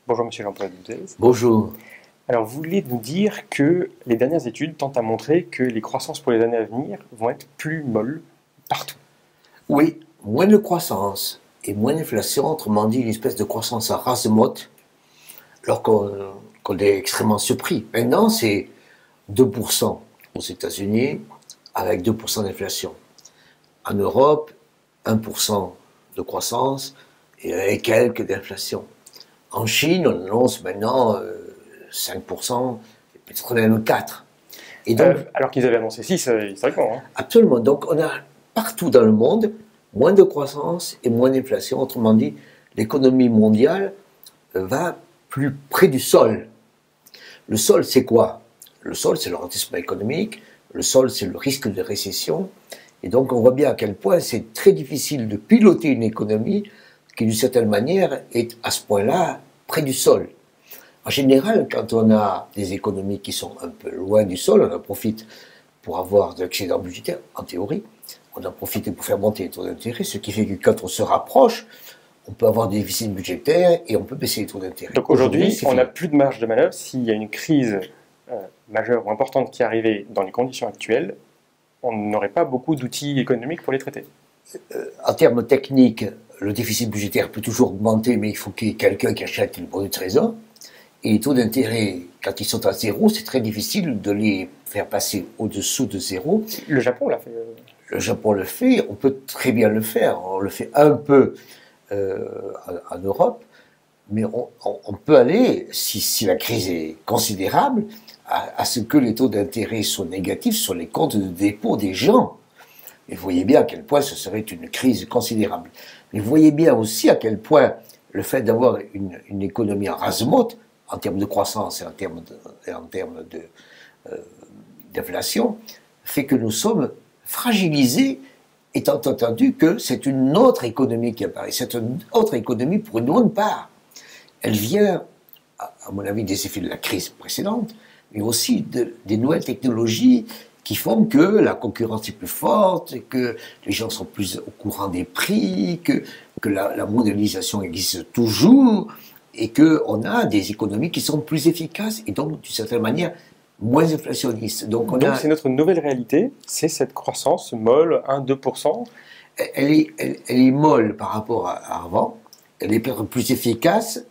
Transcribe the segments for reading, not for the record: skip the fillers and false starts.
Bonjour Monsieur Jean-Paul Boutez. Bonjour. Alors vous voulez nous dire que les dernières études tentent à montrer que les croissances pour les années à venir vont être plus molles partout. Oui, moins de croissance et moins d'inflation, autrement dit une espèce de croissance à rase-motte, alors qu'on est extrêmement surpris. Maintenant, c'est 2% aux États-Unis avec 2% d'inflation. En Europe, 1% de croissance et quelques d'inflation. En Chine, on annonce maintenant 5%, peut-être même 4%. Et donc, alors qu'ils avaient annoncé 6 historiquement. Hein. absolument. Donc, on a partout dans le monde moins de croissance et moins d'inflation. Autrement dit, l'économie mondiale va plus près du sol. Le sol, c'est quoi? Le sol, c'est le ralentissement économique. Le sol, c'est le risque de récession. Et donc, on voit bien à quel point c'est très difficile de piloter une économie qui, d'une certaine manière, est à ce point-là près du sol. En général, quand on a des économies qui sont un peu loin du sol, on en profite pour avoir de l'excédent budgétaire, en théorie. On en profite pour faire monter les taux d'intérêt, ce qui fait que quand on se rapproche, on peut avoir des déficits budgétaires et on peut baisser les taux d'intérêt. Donc aujourd'hui, on n'a plus de marge de manœuvre. S'il y a une crise majeure ou importante qui arrivait dans les conditions actuelles, on n'aurait pas beaucoup d'outils économiques pour les traiter. En termes techniques, le déficit budgétaire peut toujours augmenter, mais il faut qu'il y ait quelqu'un qui achète le bon du trésor. Et les taux d'intérêt, quand ils sont à zéro, c'est très difficile de les faire passer au-dessous de zéro. Le Japon l'a fait. Le Japon le fait, on peut très bien le faire. On le fait un peu en Europe, mais on peut aller, si la crise est considérable, à ce que les taux d'intérêt soient négatifs sur les comptes de dépôt des gens. Et vous voyez bien à quel point ce serait une crise considérable. Mais vous voyez bien aussi à quel point le fait d'avoir une économie en rase-motte, en termes de croissance et en termes d'inflation, fait que nous sommes fragilisés, étant entendu que c'est une autre économie qui apparaît. C'est une autre économie pour une bonne part. Elle vient, à mon avis, des effets de la crise précédente, mais aussi des nouvelles technologies qui font que la concurrence est plus forte, que les gens sont plus au courant des prix, que la mondialisation existe toujours, et qu'on a des économies qui sont plus efficaces, et donc, d'une certaine manière, moins inflationnistes. Donc c'est notre nouvelle réalité, c'est cette croissance molle, 1-2%. Elle est molle par rapport à avant, elle est peut-être plus efficace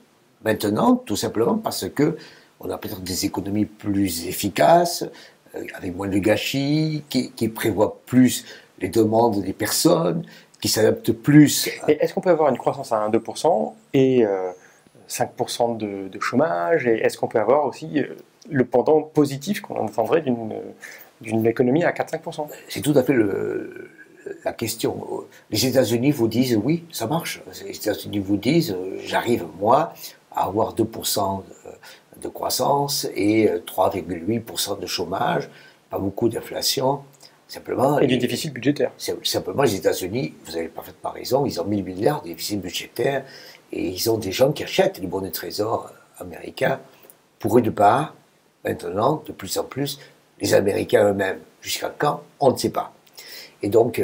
maintenant, tout simplement parce que on a peut-être des économies plus efficaces, avec moins de gâchis, qui prévoient plus les demandes des personnes, qui s'adaptent plus. Et est-ce qu'on peut avoir une croissance à 1-2% et 5% de chômage? Et est-ce qu'on peut avoir aussi le pendant positif qu'on entendrait d'une économie à 4-5%? C'est tout à fait la question. Les États-Unis vous disent oui, ça marche. Les États-Unis vous disent j'arrive, moi, à avoir 2% de croissance et 3,8% de chômage, pas beaucoup d'inflation. Simplement, et du déficit budgétaire. Simplement, les États-Unis, vous avez parfaitement raison, ils ont 1000 milliards de déficit budgétaire et ils ont des gens qui achètent les bons de trésor américains pour une part, maintenant, de plus en plus, les Américains eux-mêmes. Jusqu'à quand? On ne sait pas. Et donc,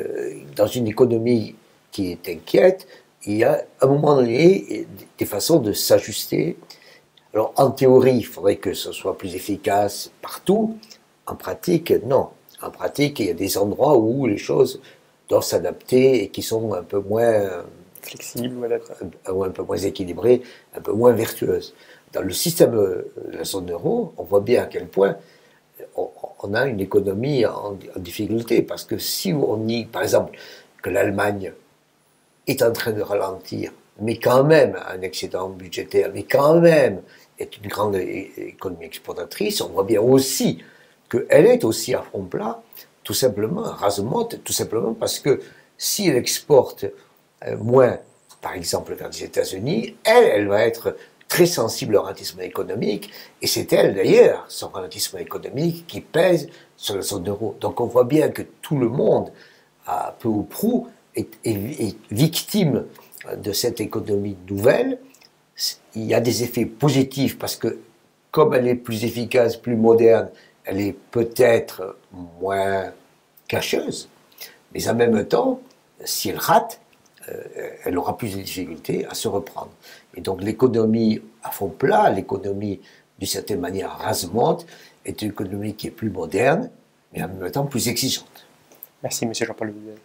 dans une économie qui est inquiète, il y a à un moment donné des façons de s'ajuster. Alors, en théorie, il faudrait que ce soit plus efficace partout. En pratique, non. En pratique, il y a des endroits où les choses doivent s'adapter et qui sont un peu moins flexibles ou un peu moins équilibrées, un peu moins vertueuses. Dans le système de la zone euro, on voit bien à quel point on a une économie en difficulté. Parce que si on dit, par exemple, que l'Allemagne est en train de ralentir, mais quand même a un excédent budgétaire, mais quand même est une grande économie exportatrice, on voit bien aussi qu'elle est aussi à front plat, tout simplement, rase-motte, tout simplement parce que si elle exporte moins, par exemple vers les États-Unis, elle va être très sensible au ralentissement économique, et c'est elle d'ailleurs, son ralentissement économique, qui pèse sur la zone euro. Donc on voit bien que tout le monde, à peu ou prou, est victime de cette économie nouvelle. Il y a des effets positifs parce que comme elle est plus efficace, plus moderne, elle est peut-être moins cacheuse, mais en même temps, si elle rate, elle aura plus de difficultés à se reprendre. Et donc l'économie à plafond plat, l'économie, d'une certaine manière, rase-monte, est une économie qui est plus moderne, mais en même temps plus exigeante. Merci, monsieur Jean-Paul Huzel.